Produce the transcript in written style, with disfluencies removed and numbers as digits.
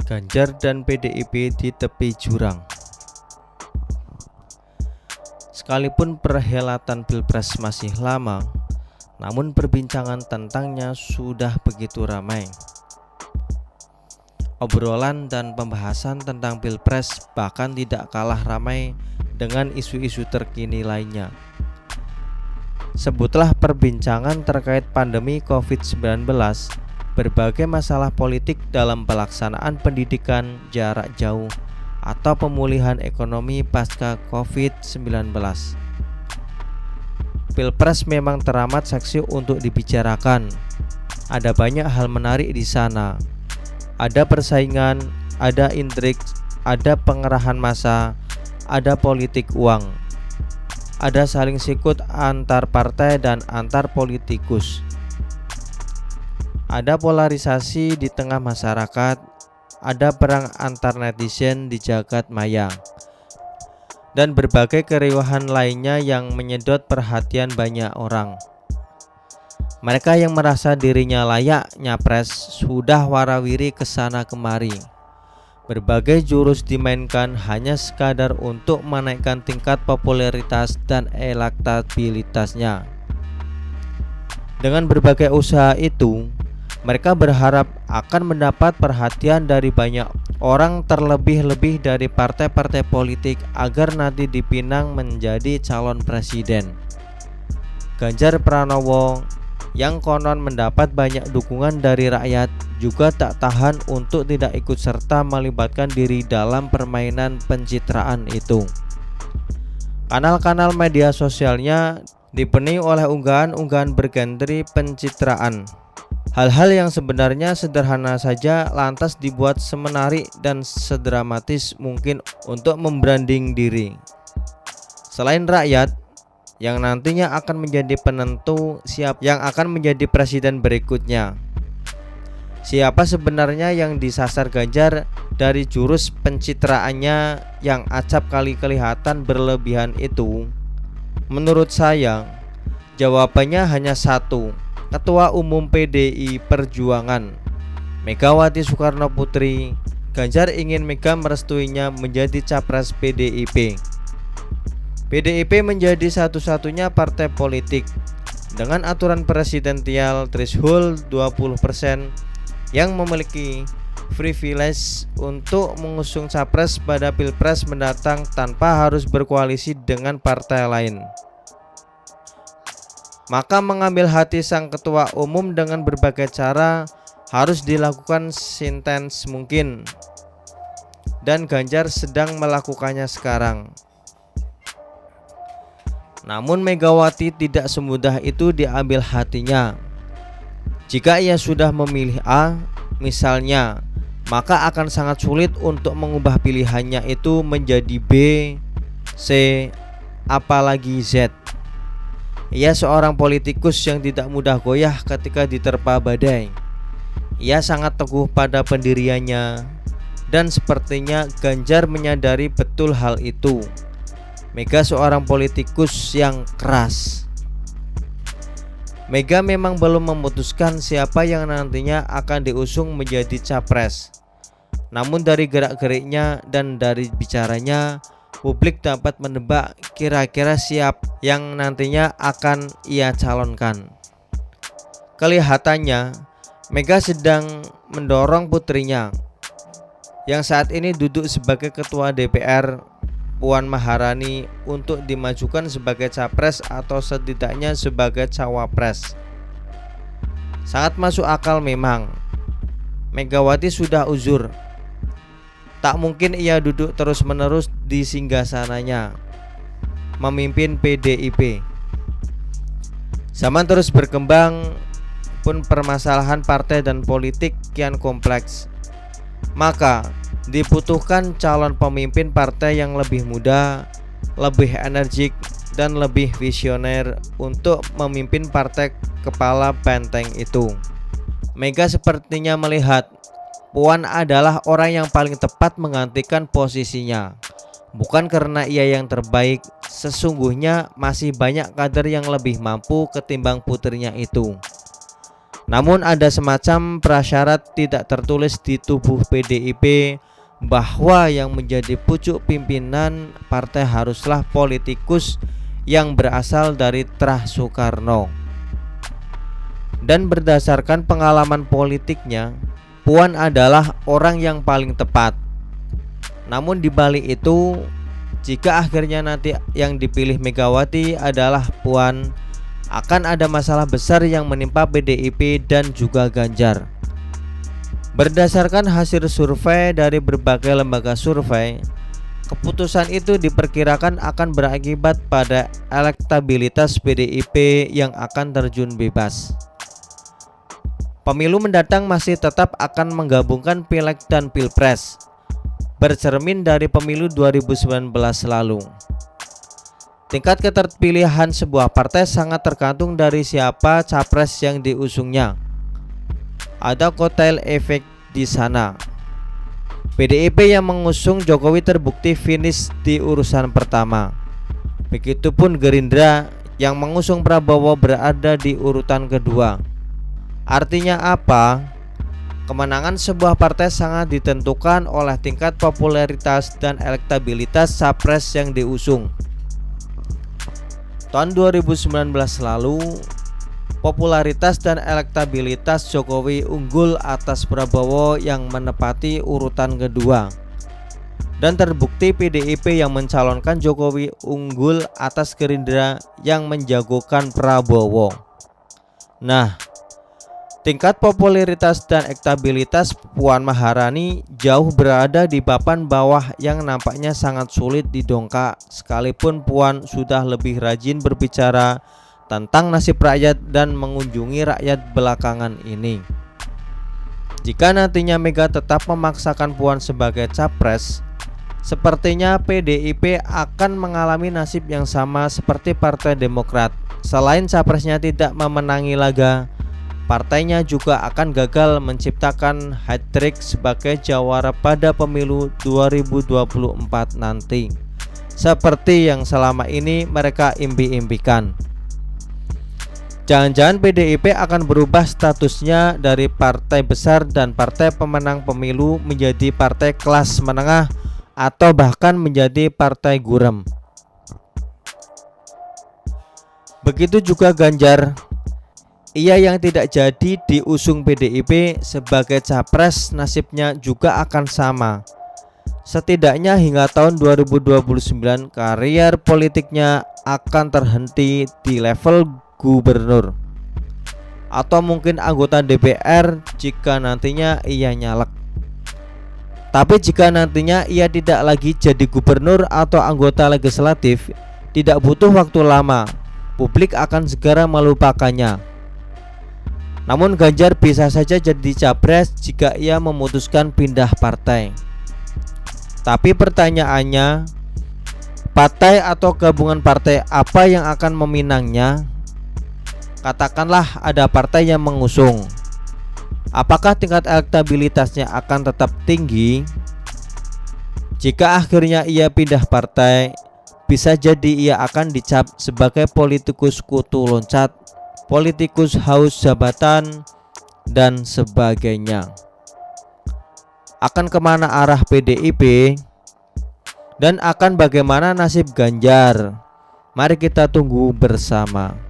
Ganjar dan PDIP di tepi jurang. Sekalipun perhelatan Pilpres masih lama, namun perbincangan tentangnya sudah begitu ramai. Obrolan dan pembahasan tentang Pilpres bahkan tidak kalah ramai dengan isu-isu terkini lainnya. Sebutlah perbincangan terkait pandemi COVID-19, berbagai masalah politik dalam pelaksanaan pendidikan jarak jauh, atau pemulihan ekonomi pasca COVID-19. Pilpres memang teramat seksi untuk dibicarakan. Ada banyak hal menarik di sana. Ada persaingan, ada intrik, ada pengerahan massa, ada politik uang. Ada saling sikut antar partai dan antar politikus. Ada polarisasi di tengah masyarakat, ada perang antar netizen di jagat maya, dan berbagai keriuhan lainnya yang menyedot perhatian banyak orang. Mereka yang merasa dirinya layak nyapres sudah warawiri kesana kemari. Berbagai jurus dimainkan hanya sekadar untuk menaikkan tingkat popularitas dan elektabilitasnya. Dengan berbagai usaha itu, mereka berharap akan mendapat perhatian dari banyak orang, terlebih-lebih dari partai-partai politik, agar nanti dipinang menjadi calon presiden. Ganjar Pranowo yang konon mendapat banyak dukungan dari rakyat juga tak tahan untuk tidak ikut serta melibatkan diri dalam permainan pencitraan itu. Kanal-kanal media sosialnya dipenuhi oleh unggahan-unggahan bergenre pencitraan. Hal-hal yang sebenarnya sederhana saja lantas dibuat semenarik dan sedramatis mungkin untuk membranding diri. Selain rakyat yang nantinya akan menjadi penentu siapa yang akan menjadi presiden berikutnya, siapa sebenarnya yang disasar Ganjar dari jurus pencitraannya yang acap kali kelihatan berlebihan itu? Menurut saya, jawabannya hanya satu. Ketua Umum PDI Perjuangan, Megawati Soekarno Putri. Ganjar ingin Mega merestuinya menjadi capres PDIP. PDIP menjadi satu-satunya partai politik dengan aturan presidensial threshold 20% yang memiliki privilege untuk mengusung capres pada Pilpres mendatang tanpa harus berkoalisi dengan partai lain. Maka mengambil hati sang ketua umum dengan berbagai cara harus dilakukan seintens mungkin, dan Ganjar sedang melakukannya sekarang. Namun Megawati tidak semudah itu diambil hatinya. Jika ia sudah memilih A misalnya, maka akan sangat sulit untuk mengubah pilihannya itu menjadi B, C, apalagi Z. Ia seorang politikus yang tidak mudah goyah ketika diterpa badai. Ia sangat teguh pada pendiriannya, dan sepertinya Ganjar menyadari betul hal itu. Mega seorang politikus yang keras. Mega memang belum memutuskan siapa yang nantinya akan diusung menjadi capres. Namun dari gerak-geriknya dan dari bicaranya, publik dapat menebak kira-kira siapa yang nantinya akan ia calonkan. Kelihatannya Mega sedang mendorong putrinya yang saat ini duduk sebagai ketua DPR, Puan Maharani, untuk dimajukan sebagai capres atau setidaknya sebagai cawapres. Sangat masuk akal memang. Megawati sudah uzur. Tak mungkin ia duduk terus-menerus di singgasananya memimpin PDIP. Zaman terus berkembang, pun permasalahan partai dan politik kian kompleks. Maka dibutuhkan calon pemimpin partai yang lebih muda, lebih energik, dan lebih visioner untuk memimpin partai kepala benteng itu. Mega sepertinya melihat Puan adalah orang yang paling tepat menggantikan posisinya. Bukan karena ia yang terbaik, sesungguhnya masih banyak kader yang lebih mampu ketimbang putrinya itu. Namun ada semacam prasyarat tidak tertulis di tubuh PDIP bahwa yang menjadi pucuk pimpinan partai haruslah politikus yang berasal dari Trah Soekarno. Dan berdasarkan pengalaman politiknya, Puan adalah orang yang paling tepat. Namun di balik itu, jika akhirnya nanti yang dipilih Megawati adalah Puan, akan ada masalah besar yang menimpa PDIP dan juga Ganjar. Berdasarkan hasil survei dari berbagai lembaga survei, keputusan itu diperkirakan akan berakibat pada elektabilitas PDIP yang akan terjun bebas. Pemilu mendatang masih tetap akan menggabungkan Pileg dan Pilpres, bercermin dari pemilu 2019 lalu. Tingkat keterpilihan sebuah partai sangat tergantung dari siapa capres yang diusungnya. Ada kotel efek di sana. PDIP yang mengusung Jokowi terbukti finish di urusan pertama. Begitupun Gerindra yang mengusung Prabowo berada di urutan kedua. Artinya apa? Kemenangan sebuah partai sangat ditentukan oleh tingkat popularitas dan elektabilitas capres yang diusung. Tahun 2019 lalu, popularitas dan elektabilitas Jokowi unggul atas Prabowo yang menepati urutan kedua. Dan terbukti PDIP yang mencalonkan Jokowi unggul atas Gerindra yang menjagokan Prabowo. Nah, tingkat popularitas dan elektabilitas Puan Maharani jauh berada di papan bawah yang nampaknya sangat sulit didongkrak, sekalipun Puan sudah lebih rajin berbicara tentang nasib rakyat dan mengunjungi rakyat belakangan ini. Jika nantinya Mega tetap memaksakan Puan sebagai capres, sepertinya PDIP akan mengalami nasib yang sama seperti Partai Demokrat. Selain capresnya tidak memenangi laga, partainya juga akan gagal menciptakan hat-trick sebagai jawara pada pemilu 2024 nanti, seperti yang selama ini mereka impi-impikan. Jangan-jangan PDIP akan berubah statusnya dari partai besar dan partai pemenang pemilu menjadi partai kelas menengah atau bahkan menjadi partai gurem. Begitu juga Ganjar. Ia yang tidak jadi diusung PDIP sebagai capres nasibnya juga akan sama. Setidaknya hingga tahun 2029 karier politiknya akan terhenti di level gubernur atau mungkin anggota DPR jika nantinya ia nyalek. Tapi jika nantinya ia tidak lagi jadi gubernur atau anggota legislatif, tidak butuh waktu lama, publik akan segera melupakannya. Namun Ganjar bisa saja jadi capres jika ia memutuskan pindah partai. Tapi pertanyaannya, partai atau gabungan partai apa yang akan meminangnya? Katakanlah ada partai yang mengusung. Apakah tingkat elektabilitasnya akan tetap tinggi? Jika akhirnya ia pindah partai, bisa jadi ia akan dicap sebagai politikus kutu loncat, politikus haus jabatan, dan sebagainya. Akan kemana arah PDIP? Dan akan bagaimana nasib Ganjar? Mari kita tunggu bersama.